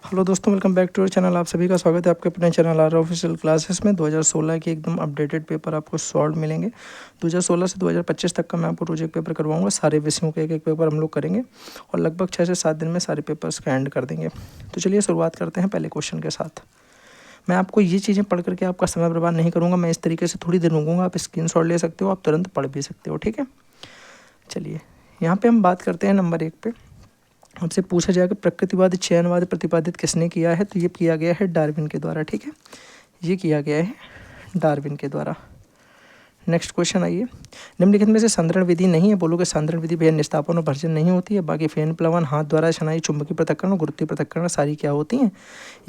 Hello दोस्तों, welcome back to our channel. आप सभी का स्वागत है आपके अपने चैनल आर ऑफिशियल क्लासेस में। 2016 के एकदम अपडेटेड पेपर आपको सॉल्व मिलेंगे। 2016 से 2025 तक का मैं आपको रोज एक पेपर करवाऊंगा। सारे विषयों के एक एक पेपर हम लोग करेंगे और लगभग 6 से 7 दिन में सारे पेपर्स का एंड कर देंगे। तो चलिए शुरुआत करते हैं पहले क्वेश्चन के साथ। मैं आपको ये चीज़ें पढ़ करके आपका समय बर्बाद नहीं करूँगा। मैं इस तरीके से थोड़ी देर रुकूँगा, आप स्क्रीनशॉट ले सकते हो, आप तुरंत पढ़ भी सकते हो, ठीक है। चलिए यहाँ पे हम बात करते हैं नंबर 1 पे। हमसे पूछा जाएगा प्रकृतिवादी चयनवाद प्रतिपादित किसने किया है, तो ये किया गया है डार्विन के द्वारा, ठीक है। ये किया गया है डार्विन के द्वारा। नेक्स्ट क्वेश्चन आइए। निम्नलिखित में से सांद्रण विधि नहीं है। बोलोगे सांद्रण विधि भैया निस्तापन और भर्जन नहीं होती है। बाकी फेन प्लवन, हाथ द्वारा छनाई, चुंबकीय पृथक्करण और गुरुत्वीय पृथक्करण सारी क्या होती हैं,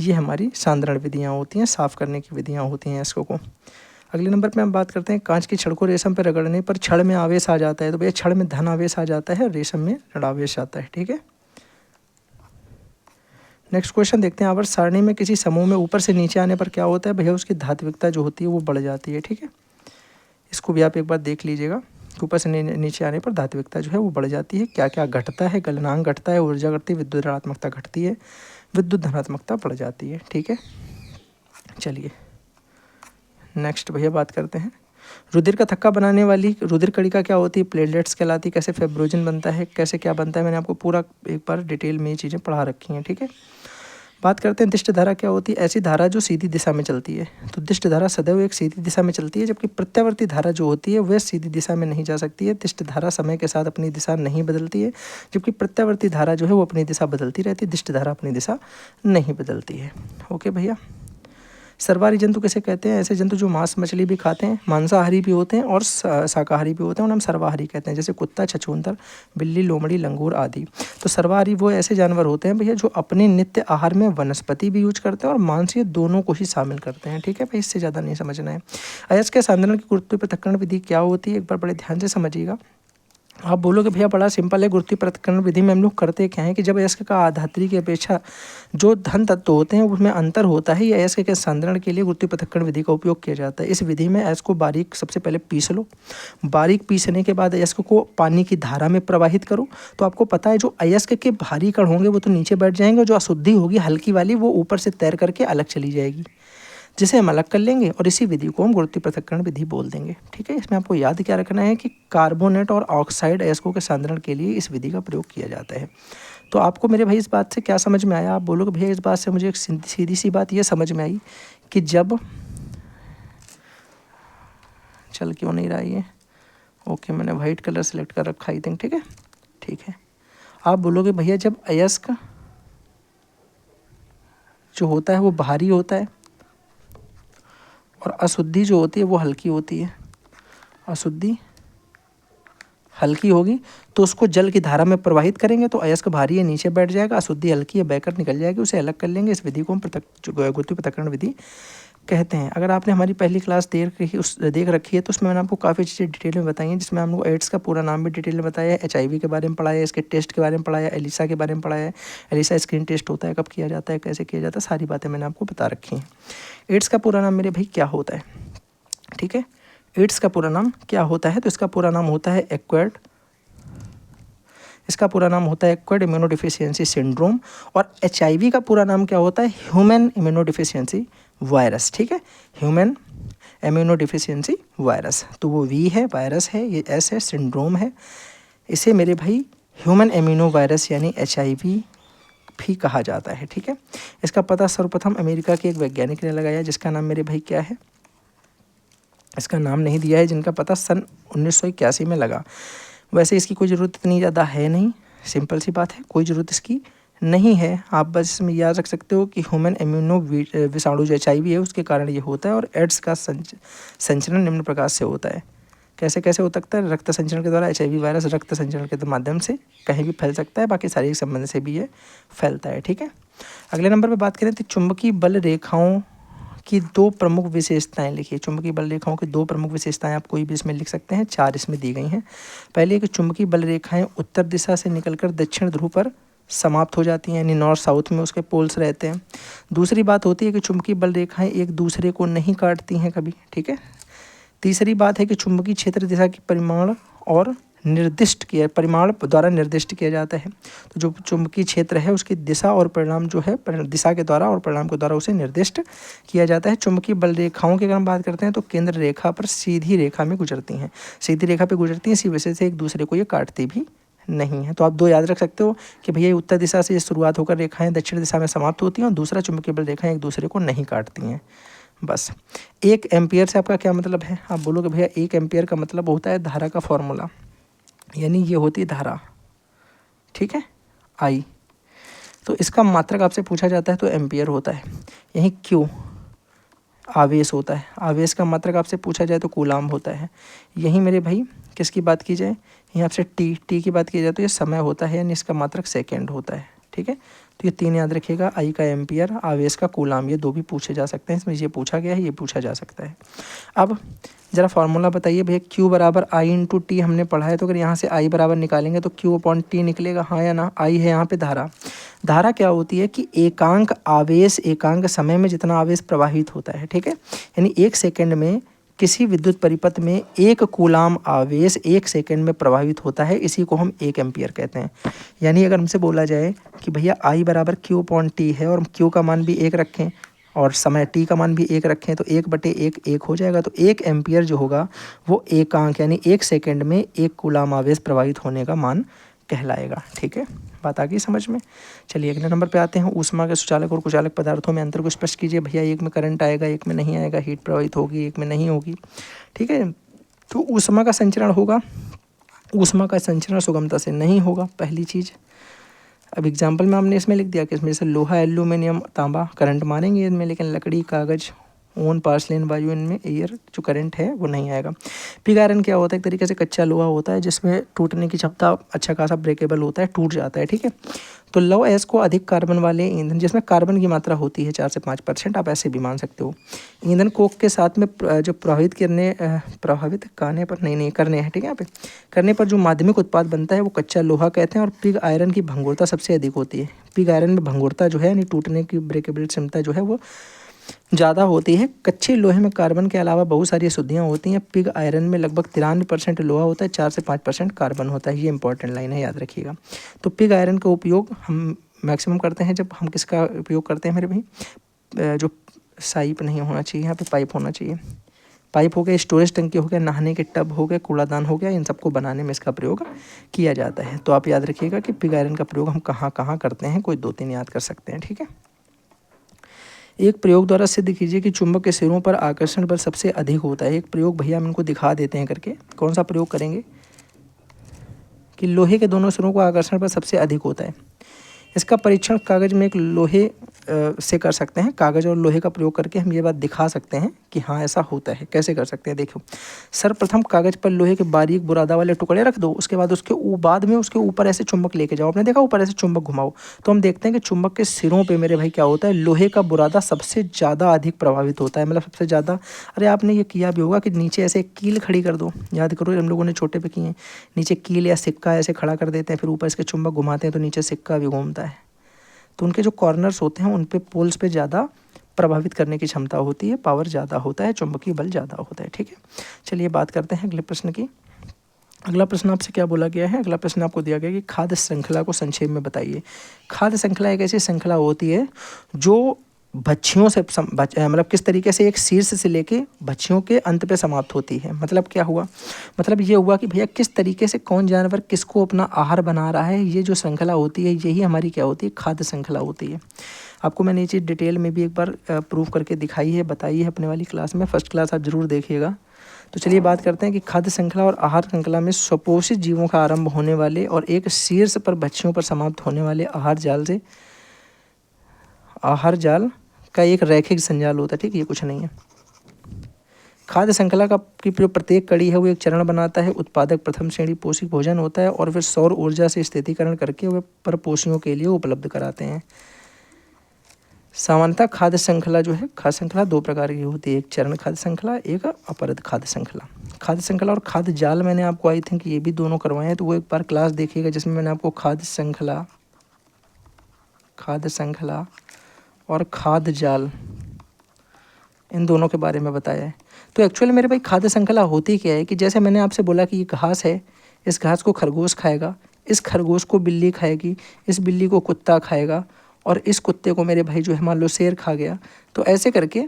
ये हमारी सांद्रण विधियाँ होती हैं, साफ करने की विधियाँ होती हैं इसको। अगले नंबर पे हम बात करते हैं कांच की छड़ को रेशम पर रगड़ने पर छड़ में आवेश आ जाता है। तो भैया छड़ में धन आवेश आ जाता है, रेशम में ऋण आवेश आता है, ठीक है। नेक्स्ट क्वेश्चन देखते हैं। आवर्त सारणी में किसी समूह में ऊपर से नीचे आने पर क्या होता है भैया, उसकी धात्विकता जो होती है वो बढ़ जाती है, ठीक है। इसको भी आप एक बार देख लीजिएगा। ऊपर से नीचे आने पर धात्विकता जो है वो बढ़ जाती है। क्या क्या घटता है, गलनांक घटता है, ऊर्जा घटती है, विद्युत ऋणात्मकता घटती है, विद्युत धनात्मकता बढ़ जाती है, ठीक है। चलिए नेक्स्ट भैया बात करते हैं। रुधिर का थक्का बनाने वाली रुधिर कणिका क्या होती है, प्लेटलेट्स कहलाती है। कैसे फाइब्रिनोजन बनता है, कैसे क्या बनता है, मैंने आपको पूरा एक बार डिटेल में ये चीज़ें पढ़ा रखी हैं, ठीक है। बात करते हैं दिष्ट धारा क्या होती है। ऐसी धारा जो सीधी दिशा में चलती है। तो दिष्ट धारा सदैव एक सीधी दिशा में चलती है, जबकि प्रत्यावर्ती धारा जो होती है वह सीधी दिशा में नहीं जा सकती है। दिष्ट धारा समय के साथ अपनी दिशा नहीं बदलती है, जबकि प्रत्यावर्ती धारा जो है वो अपनी दिशा बदलती रहती है। दिष्ट धारा अपनी दिशा नहीं बदलती है। ओके भैया। सर्वाहारी जंतु किसे कहते हैं, ऐसे जंतु जो मांस मछली भी खाते हैं, मांसाहारी भी होते हैं और शाकाहारी भी होते हैं, और हम सर्वाहारी कहते हैं। जैसे कुत्ता, छछूंदर, बिल्ली, लोमड़ी, लंगूर आदि। तो सर्वाहारी वो ऐसे जानवर होते हैं भैया जो अपने नित्य आहार में वनस्पति भी यूज करते हैं और मांस, ये दोनों को ही शामिल करते हैं, ठीक है भाई। इससे ज़्यादा नहीं समझना है। अयस्क सांद्रण की गुरुत्वीय पृथक्करण विधि क्या होती है, एक बार बड़े ध्यान से समझिएगा। आप बोलोगे भैया बड़ा सिंपल है, गुरुत्वीय पृथक्करण विधि में हम लोग करते क्या है कि जब अयस्क का आधात्री की अपेक्षा जो धन तत्व होते हैं उसमें अंतर होता है, ये अयस्क के सांद्रण के लिए गुरुत्वीय पृथक्करण विधि का उपयोग किया जाता है। इस विधि में अयस्क को बारीक सबसे पहले पीस लो। बारीक पीसने के बाद अयस्क को पानी की धारा में प्रवाहित करो। तो आपको पता है जो अयस्क के भारी कण होंगे वो तो नीचे बैठ जाएंगे, जो अशुद्धि होगी हल्की वाली वो ऊपर से तैर करके अलग चली जाएगी, जिसे हम अलग कर लेंगे और इसी विधि को हम गुरुत्वीय पृथक्करण विधि बोल देंगे, ठीक है। इसमें आपको याद क्या रखना है कि कार्बोनेट और ऑक्साइड अयस्कों के सांद्रण के लिए इस विधि का प्रयोग किया जाता है। तो आपको मेरे भाई इस बात से क्या समझ में आया। आप बोलोगे भैया इस बात से मुझे एक सीधी सी बात ये समझ में आई कि जब चल क्यों नहीं रहा ये, ओके मैंने वाइट कलर सेलेक्ट कर रखा आई थिंक, ठीक है, ठीक है। आप बोलोगे भैया जब अयस्क जो होता है वो भारी होता है और अशुद्धि जो होती है वो हल्की होती है, अशुद्धि हल्की होगी तो उसको जल की धारा में प्रवाहित करेंगे तो अयस्क भारी है नीचे बैठ जाएगा, अशुद्धि हल्की है बहकर निकल जाएगी, उसे अलग कर लेंगे। इस विधि को हम गुरुत्वीय पृथक्करण विधि कहते हैं। अगर आपने हमारी पहली क्लास देख रखी है तो उसमें मैंने आपको काफ़ी चीज़ें डिटेल में बताई हैं, जिसमें हम लोग एड्स का पूरा नाम भी डिटेल में बताया है, HIV के बारे में पढ़ाया है, इसके टेस्ट के बारे में पढ़ाया है, एलिसा के बारे में पढ़ाया है, एलिसा स्क्रीन टेस्ट होता है, कब किया जाता है, कैसे किया जाता है, सारी बातें मैंने आपको बता रखी हैं। एड्स का पूरा नाम मेरे भाई क्या होता है, ठीक है। एड्स का पूरा नाम क्या होता है, तो इसका पूरा नाम होता है एक्वायर्ड इम्यूनोडिफिशियंसी सिंड्रोम। और HIV का पूरा नाम क्या होता है, ह्यूमन इम्यूनोडिफिशियंसी वायरस, ठीक है, ह्यूमन इम्यूनोडिफिशियंसी वायरस। तो वो V है, वायरस है, ये S है, सिंड्रोम है। इसे मेरे भाई ह्यूमन इम्यूनो वायरस यानी HIV भी कहा जाता है, ठीक है। इसका पता सर्वप्रथम अमेरिका के एक वैज्ञानिक ने लगाया, जिसका नाम मेरे भाई क्या है, इसका नाम नहीं दिया है, जिनका पता सन 1981 में लगा। वैसे इसकी कोई ज़रूरत इतनी ज़्यादा है नहीं, सिंपल सी बात है, कोई ज़रूरत इसकी नहीं है। आप बस इसमें याद रख सकते हो कि ह्यूमन इम्यूनो विषाणु जो HIV है उसके कारण ये होता है। और एड्स का संचरण निम्न प्रकार से होता है। कैसे कैसे हो सकता है, रक्त संचरण के द्वारा। HIV वायरस रक्त संचरण के माध्यम से कहीं भी फैल सकता है, बाकी शारीरिक संबंध से भी ये फैलता है, ठीक है। अगले नंबर पर बात करें तो चुंबकीय बल रेखाओं की 2 प्रमुख विशेषताएं लिखिए। चुंबकीय बल रेखाओं की 2 प्रमुख विशेषताएं आप कोई भी इसमें लिख सकते हैं, 4 इसमें दी गई हैं। पहले कि चुंबकीय बल रेखाएं उत्तर दिशा से निकलकर दक्षिण ध्रुव पर समाप्त हो जाती हैं, यानी नॉर्थ साउथ में उसके पोल्स रहते हैं। दूसरी बात होती है कि चुंबकीय बल रेखाएं एक दूसरे को नहीं काटती हैं कभी, ठीक है। तीसरी बात है कि चुंबकीय क्षेत्र दिशा की परिमाण और निर्दिष्ट किया, परिमाण द्वारा निर्दिष्ट किया जाता है। तो जो चुंबकीय क्षेत्र है उसकी दिशा और परिणाम जो है दिशा के द्वारा और परिणाम के द्वारा उसे निर्दिष्ट किया जाता है। चुंबकीय बल रेखाओं की अगर हम बात करते हैं तो केंद्र रेखा पर सीधी रेखा में गुजरती हैं, सीधी रेखा पे गुजरती हैं, इसी वजह से एक दूसरे को ये काटती भी नहीं है। तो आप दो याद रख सकते हो कि भैया उत्तर दिशा से शुरुआत होकर रेखाएं दक्षिण दिशा में समाप्त होती हैं और दूसरा चुंबकीय बल रेखाएं एक दूसरे को नहीं काटती हैं। बस 1 एम्पियर से आपका क्या मतलब है? आप बोलोगे भैया 1 एम्पियर का मतलब होता है धारा का फॉर्मूला, यानी ये होती धारा, ठीक है, आई। तो इसका मात्रक आपसे पूछा जाता है तो एम्पियर होता है। यहीं क्यू आवेश होता है, आवेश का मात्रक आपसे पूछा जाए तो कूलाम्ब होता है। यहीं मेरे भाई किसकी बात की जाए, यहीं आपसे टी की बात की जाए तो ये समय होता है, यानी इसका मात्रक सेकेंड होता है, ठीक है। तो ये 3 याद रखिएगा, आई का एम्पियर, आवेश का कूलाम्ब, ये 2 भी पूछे जा सकते हैं, इसमें ये पूछा गया है, ये पूछा जा सकता है। अब जरा फॉर्मूला बताइए भैया, Q बराबर आई इंटू टी हमने पढ़ा है, तो अगर यहाँ से आई बराबर निकालेंगे तो Q अपॉन टी निकलेगा, हाँ या ना। आई है यहाँ पे धारा, धारा क्या होती है कि एकांक आवेश एकांक समय में जितना आवेश प्रवाहित होता है, ठीक है, यानी 1 सेकेंड में किसी विद्युत परिपथ में 1 कूलाम आवेश 1 सेकेंड में प्रवाहित होता है, इसी को हम 1 एम्पियर कहते हैं। यानी अगर हमसे बोला जाए कि भैया आई बराबर Q अपॉन टी है और Q का मान भी 1 रखें और समय t का मान भी 1 रखें तो 1/1 हो जाएगा। तो 1 एम्पियर जो होगा वो एकांक यानी 1 सेकेंड में 1 कूलाम आवेश प्रवाहित होने का मान कहलाएगा, ठीक है। बात आ गई समझ में। चलिए अगले नंबर पे आते हैं। ऊष्मा के सुचालक और कुचालक पदार्थों में अंतर को स्पष्ट कीजिए। भैया एक में करंट आएगा, एक में नहीं आएगा, हीट प्रवाहित होगी, एक में नहीं होगी, ठीक है। तो ऊष्मा का संचरण होगा, ऊष्मा का संचरण सुगमता से नहीं होगा, पहली चीज़। अब एग्जाम्पल में हमने इसमें लिख दिया कि इसमें जैसे लोहा, एल्यूमिनियम, तांबा करंट मानेंगे इनमें, लेकिन लकड़ी, कागज, ओन, पार्सलेन, वायु, इनमें एयर जो करंट है वो नहीं आएगा। पिग आयरन क्या होता है, एक तरीके से कच्चा लोहा होता है जिसमें टूटने की क्षमता अच्छा खासा ब्रेकेबल होता है, टूट जाता है, ठीक है। तो लौह अयस्क को अधिक कार्बन वाले ईंधन जिसमें कार्बन की मात्रा होती है 4 से 5%, आप ऐसे भी मान सकते हो। ईंधन कोक के साथ में जो प्रभावित करने पर नहीं करने हैं, ठीक है, यहाँ पे करने पर जो माध्यमिक उत्पाद बनता है वो कच्चा लोहा कहते हैं। और पिग आयरन की भंगुरता सबसे अधिक होती है। पिग आयरन में भंगुरता जो है यानी टूटने की ब्रेकेबल क्षमता जो है वो ज़्यादा होती है। कच्चे लोहे में कार्बन के अलावा बहुत सारी अशुद्धियाँ होती हैं। पिग आयरन में लगभग 93% लोहा होता है, 4 से 5% कार्बन होता है। ये इंपॉर्टेंट लाइन है, याद रखिएगा। तो पिग आयरन का उपयोग हम मैक्सिमम करते हैं जब हम किसका उपयोग करते हैं मेरे भाई, जो साइप नहीं होना चाहिए यहाँ पे, पाइप होना चाहिए। पाइप हो गया, स्टोरेज टंकी हो गया, नहाने के टब हो गए, कूड़ादान हो गया, इन सबको बनाने में इसका प्रयोग किया जाता है। तो आप याद रखिएगा कि पिग आयरन का प्रयोग हम कहाँ कहाँ करते हैं, कोई 2-3 याद कर सकते हैं, ठीक है। एक प्रयोग द्वारा सिद्ध कीजिए कि चुंबक के सिरों पर आकर्षण बल सबसे अधिक होता है। एक प्रयोग भैया हम इनको दिखा देते हैं करके। कौन सा प्रयोग करेंगे कि लोहे के दोनों सिरों को आकर्षण बल सबसे अधिक होता है। इसका परीक्षण कागज में एक लोहे से कर सकते हैं। कागज और लोहे का प्रयोग करके हम ये बात दिखा सकते हैं कि हाँ ऐसा होता है। कैसे कर सकते हैं, देखो। सर्वप्रथम कागज पर लोहे के बारीक बुरादा वाले टुकड़े रख दो, उसके बाद बाद में उसके ऊपर ऐसे चुंबक लेके जाओ। आपने देखा ऊपर ऐसे चुंबक घुमाओ, तो हम देखते हैं कि चुंबक के सिरों पे मेरे भाई क्या होता है, लोहे का बुरादा सबसे ज़्यादा अधिक प्रभावित होता है, मतलब सबसे ज़्यादा। अरे आपने ये किया भी होगा कि नीचे ऐसे कील खड़ी कर दो, याद करो हम लोगों ने छोटे पे किए हैं। नीचे कील या सिक्का ऐसे खड़ा कर देते हैं, फिर ऊपर इसके चुंबक घुमाते हैं तो नीचे सिक्का भी घूमता है। तो उनके जो कॉर्नर्स होते हैं उन पे पोल्स पे ज़्यादा प्रभावित करने की क्षमता होती है, पावर ज़्यादा होता है, चुंबकीय बल ज़्यादा होता है, ठीक है। चलिए बात करते हैं अगले प्रश्न की। अगला प्रश्न आपसे क्या बोला गया है, अगला प्रश्न आपको दिया गया कि खाद्य श्रृंखला को संक्षेप में बताइए। खाद्य श्रृंखला एक ऐसी श्रृंखला होती है जो भक्ष्यों से मतलब किस तरीके से एक शीर्ष से लेके भक्ष्यों के अंत पे समाप्त होती है। मतलब क्या हुआ, मतलब ये हुआ कि भैया किस तरीके से कौन जानवर किसको अपना आहार बना रहा है, ये जो श्रृंखला होती है यही हमारी क्या होती है, खाद्य श्रृंखला होती है। आपको मैंने ये चीज़ डिटेल में भी एक बार प्रूव करके दिखाई है, बताई है अपने वाली क्लास में, फर्स्ट क्लास आप जरूर देखिएगा। तो चलिए बात करते हैं कि खाद्य श्रृंखला और आहार श्रृंखला में स्वपोषित जीवों का आरंभ होने वाले और एक शीर्ष पर भक्ष्यों पर समाप्त होने वाले आहार जाल का एक रैखिक संजाल होता है, ठीक है, ये कुछ नहीं है। खाद्य श्रृंखला की जो प्रत्येक कड़ी है वो एक चरण बनाता है। उत्पादक प्रथम श्रेणी पोषक भोजन होता है और फिर सौर ऊर्जा से स्थितीकरण करके वे परपोषियों के लिए उपलब्ध कराते हैं। सामान्यतः खाद्य श्रृंखला जो है, खाद्य श्रृंखला 2 प्रकार की होती है, एक चरण खाद्य श्रृंखला, एक अपरद खाद्य श्रृंखला। खाद्य श्रृंखला और खाद्य जाल मैंने आपको आई थिंक ये भी दोनों करवाए हैं, तो वो एक बार क्लास देखिएगा जिसमें मैंने आपको खाद्य श्रृंखला और खाद्य जाल इन दोनों के बारे में बताया है। तो एक्चुअली मेरे भाई खाद्य श्रृंखला होती क्या है कि जैसे मैंने आपसे बोला कि ये घास है, इस घास को खरगोश खाएगा, इस खरगोश को बिल्ली खाएगी, इस बिल्ली को कुत्ता खाएगा, और इस कुत्ते को मेरे भाई जो है मान लो शेर खा गया। तो ऐसे करके,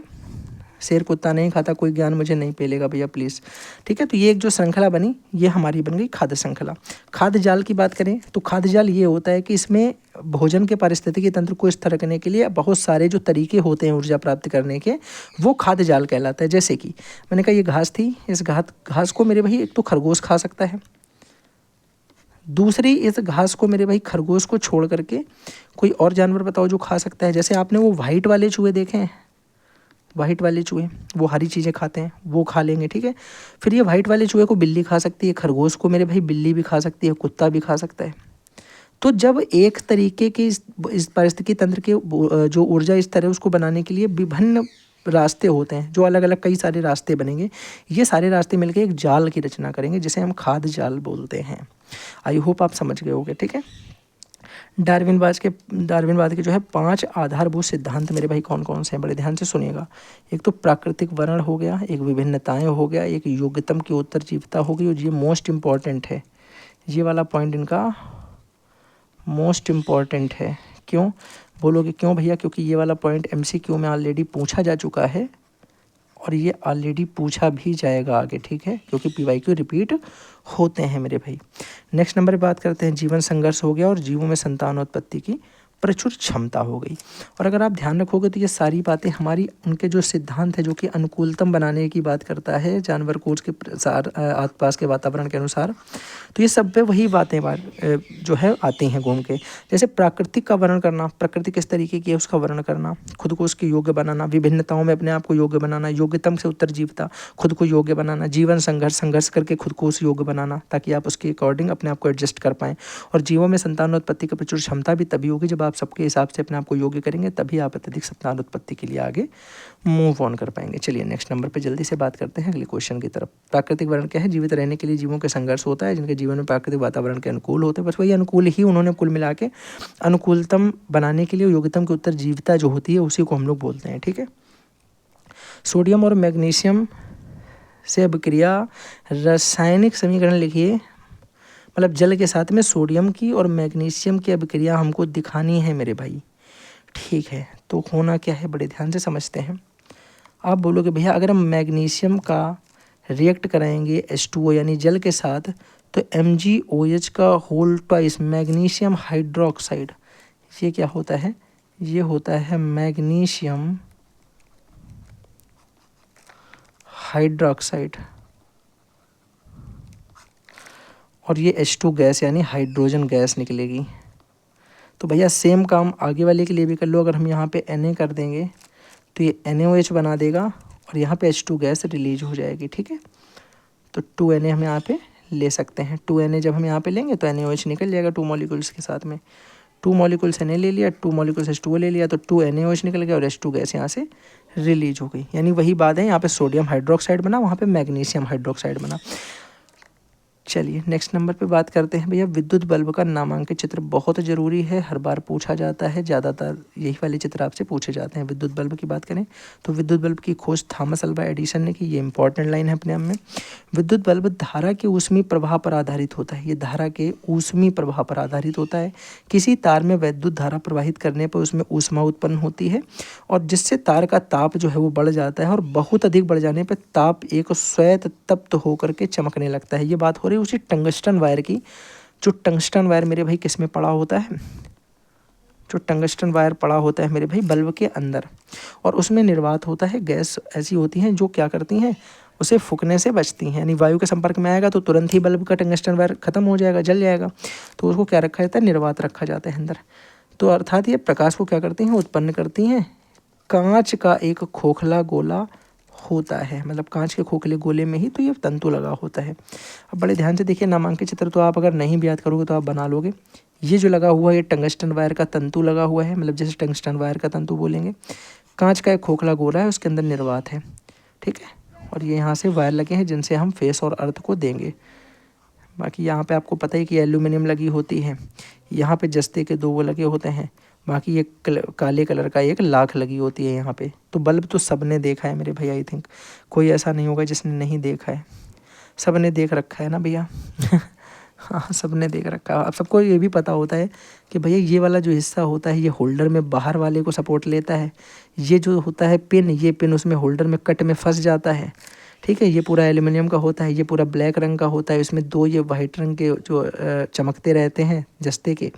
शेर कुत्ता नहीं खाता, कोई ज्ञान मुझे नहीं पेलेगा भैया प्लीज़, ठीक है। तो ये एक जो श्रृंखला बनी, ये हमारी बन गई खाद्य श्रृंखला। खाद्य जाल की बात करें तो खाद्य जाल ये होता है कि इसमें भोजन के पारिस्थितिकी तंत्र को स्थिर रखने के लिए बहुत सारे जो तरीके होते हैं ऊर्जा प्राप्त करने के, वो खाद्य जाल कहलाता है। जैसे कि मैंने कहा ये घास थी, इस घास को मेरे भाई एक तो खरगोश खा सकता है, दूसरी इस घास को मेरे भाई खरगोश को छोड़ करके कोई और जानवर बताओ जो खा सकता है। जैसे आपने वो वाइट वाले चूहे देखे हैं, वाइट वाले चूहे वो हरी चीज़ें खाते हैं, वो खा लेंगे, ठीक है। फिर ये वाइट वाले चूहे को बिल्ली खा सकती है, खरगोश को मेरे भाई बिल्ली भी खा सकती है, कुत्ता भी खा सकता है। तो जब एक तरीके के इस पारिस्थितिकी तंत्र के जो ऊर्जा इस तरह उसको बनाने के लिए विभिन्न रास्ते होते हैं, जो अलग अलग कई सारे रास्ते बनेंगे, ये सारे रास्ते मिलकर एक जाल की रचना करेंगे जिसे हम खाद्य जाल बोलते हैं। आई होप आप समझ गए होंगे, ठीक है। डार्विनवाद के जो है 5 आधारभूत सिद्धांत मेरे भाई कौन कौन से हैं, बड़े ध्यान से सुनिएगा। एक तो प्राकृतिक वर्ण हो गया, एक विभिन्नताएं हो गया, एक योग्यतम की उत्तरजीविता हो गई, और ये मोस्ट इम्पॉर्टेंट है, ये वाला पॉइंट इनका मोस्ट इम्पॉर्टेंट है। क्यों बोलोगे क्यों भैया? क्योंकि ये वाला पॉइंट MCQ में ऑलरेडी पूछा जा चुका है, और ये ऑलरेडी पूछा भी जाएगा आगे, ठीक है, क्योंकि PYQ रिपीट होते हैं मेरे भाई। नेक्स्ट नंबर पे बात करते हैं, जीवन संघर्ष हो गया और जीवों में संतानोत्पत्ति की प्रचुर क्षमता हो गई। और अगर आप ध्यान रखोगे तो ये सारी बातें हमारी उनके जो सिद्धांत है जो कि अनुकूलतम बनाने की बात करता है जानवर को उसके आसपास के वातावरण के अनुसार, तो ये सब पे वही बातें जो है आती हैं घूम के। जैसे प्राकृतिक का वर्णन करना, प्रकृति किस तरीके की है उसका वर्णन करना, खुद को उसके योग्य बनाना, विभिन्नताओं में अपने आप को योग्य बनाना, योग्यतम से उत्तरजीविता, खुद को योग्य बनाना, जीवन संघर्ष करके खुद को उस योग्य बनाना ताकि आप उसके अकॉर्डिंग अपने आप को एडजस्ट कर पाएँ। और जीवों में संतानोत्पत्ति की प्रचुर क्षमता भी तभी होगी जब आप सबके हिसाब से अपने आप को योग्य करेंगे, तभी आप अत्यधिक संतानोत्पत्ति के लिए आगे मूव ऑन कर पाएंगे। चलिए नेक्स्ट नंबर पे जल्दी से बात करते हैं अगले क्वेश्चन की तरफ। प्राकृतिक वर्ण क्या है? जीवित रहने के लिए जीवों के संघर्ष होता है जिनके जीवन में प्राकृतिक वातावरण के अनुकूल होते हैं। बस वही अनुकूल ही उन्होंने कुल मिला के अनुकूलतम बनाने के लिए योग्यतम के उत्तर जीविता जो होती है उसी को हम लोग बोलते हैं, ठीक है। सोडियम और मैग्नीशियम से अभिक्रिया रासायनिक समीकरण लिखिए, मतलब जल के साथ में सोडियम की और मैग्नीशियम की अभिक्रिया हमको दिखानी है मेरे भाई, ठीक है। तो होना क्या है बड़े ध्यान से समझते हैं। आप बोलोगे भैया अगर हम मैग्नीशियम का रिएक्ट कराएंगे H2O यानी जल के साथ तो MgOH का होल ट्वाइस मैग्नीशियम हाइड्रोक्साइड, ये क्या होता है? ये होता है मैग्नीशियम हाइड्रोक्साइड, और ये H2 गैस यानी हाइड्रोजन गैस निकलेगी। तो भैया सेम काम आगे वाले के लिए भी कर लो। अगर हम यहाँ पे Na कर देंगे तो ये NaOH बना देगा और यहाँ पे H2 गैस रिलीज हो जाएगी, ठीक है। तो 2Na हम यहाँ पे ले सकते हैं। 2Na जब हम यहाँ पे लेंगे तो NaOH निकल जाएगा 2 मॉलिक्यूल्स के साथ में। 2 मॉलिक्यूल्स Na ले लिया, 2 मॉलिक्यूल्स H2O ले लिया, तो 2NaOH निकल गया और H2 गैस यहाँ से रिलीज हो गई। यानी वही बात है, यहाँ पे सोडियम हाइड्रोक्साइड बना, वहाँ पे मैग्नीशियम हाइड्रोक्साइड बना। चलिए नेक्स्ट नंबर पे बात करते हैं भैया, विद्युत बल्ब का नामांकित चित्र बहुत ज़रूरी है, हर बार पूछा जाता है, ज़्यादातर यही वाले चित्र आपसे पूछे जाते हैं। विद्युत बल्ब की बात करें तो विद्युत बल्ब की खोज थॉमस अल्वा एडिसन ने की, ये इंपॉर्टेंट लाइन है अपने आप में। विद्युत बल्ब धारा के ऊष्मी प्रवाह पर आधारित होता है, ये धारा के ऊष्मी प्रवाह पर आधारित होता है। किसी तार में विद्युत धारा प्रवाहित करने पर उसमें ऊष्मा उत्पन्न होती है और जिससे तार का ताप जो है वो बढ़ जाता है, और बहुत अधिक बढ़ जाने पर ताप एक श्वेत तप्त होकर के चमकने लगता है। ये बात हो रही है उसी टंगस्टन वायर की, जो टंगस्टन वायर मेरे भाई किस में पड़ा होता है? जो टंगस्टन वायर पड़ा होता है मेरे भाई बल्ब के अंदर, और उसमें निर्वात होता है गैस ऐसी होती हैं जो क्या करती हैं, उसे फूकने से बचती हैं। यानी वायु के संपर्क में आएगा तो तुरंत ही बल्ब का टंगस्टन वायर खत्म हो जाएगा, जल जाएगा, तो उसको क्या रखा जाता है? निर्वात रखा जाता है अंदर। तो अर्थात ये प्रकाश को क्या करती हैं? उत्पन्न करती हैं। कांच का एक खोखला गोला होता है, मतलब कांच के खोखले गोले में ही तो ये तंतु लगा होता है। अब बड़े ध्यान से देखिए, नामांकित चित्र तो आप अगर नहीं भी याद करोगे तो आप बना लोगे। ये जो लगा हुआ है ये टंगस्टन वायर का तंतु लगा हुआ है, मतलब जैसे टंगस्टन वायर का तंतु बोलेंगे। कांच का एक खोखला गोला है, उसके अंदर निर्वात है, ठीक है। और ये यहाँ से वायर लगे हैं जिनसे हम फेस और अर्थ को देंगे। बाकी यहाँ पे आपको पता ही कि एल्यूमिनियम लगी होती है, यहाँ पे जस्ते के 2 वो लगे होते हैं, बाकी ये काले कलर का एक लाख लगी होती है यहाँ पे। तो बल्ब तो सबने देखा है मेरे भैया, आई थिंक कोई ऐसा नहीं होगा जिसने नहीं देखा है, सबने देख रखा है ना भैया। हाँ, सबने देख रखा है। अब सबको ये भी पता होता है कि भैया ये वाला जो हिस्सा होता है ये होल्डर में बाहर वाले को सपोर्ट लेता है। ये जो होता है पिन, ये पिन उसमें होल्डर में कट में फंस जाता है, ठीक है। ये पूरा एल्युमिनियम का होता है, ये पूरा ब्लैक रंग का होता है, इसमें 2 ये वाइट रंग के जो चमकते रहते हैं जस्ते के।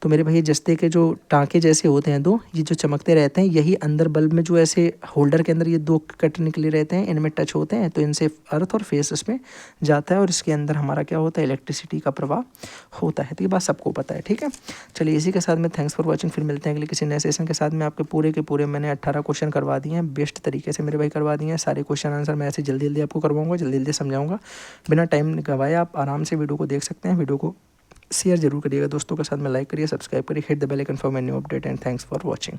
तो मेरे भैया जस्ते के जो टाँके जैसे होते हैं 2, ये जो चमकते रहते हैं, यही अंदर बल्ब में जो ऐसे होल्डर के अंदर ये 2 कट निकले रहते हैं, इनमें टच होते हैं, तो इनसे अर्थ और फेस इसमें जाता है और इसके अंदर हमारा क्या होता है, इलेक्ट्रिसिटी का प्रवाह होता है। तो ये बात सबको पता है, ठीक है। चलिए इसी के साथ में थैंक्स फॉर वॉचिंग, फिर मिलते हैं अगले किसी नए सेशन के साथ में। आपके पूरे के पूरे मैंने 18 क्वेश्चन करवा दिए हैं, बेस्ट तरीके से मेरे भाई करवा दिए हैं। सारे क्वेश्चन आंसर मैं ऐसे जल्दी जल्दी आपको करवाऊँगा, जल्दी जल्दी समझाऊँगा, बिना टाइम गवाए आप आराम से वीडियो को देख सकते हैं। वीडियो को शेयर जरूर करिएगा दोस्तों के साथ में, लाइक करिए, सब्सक्राइब करिए, hit the bell icon for my new update and thanks for watching.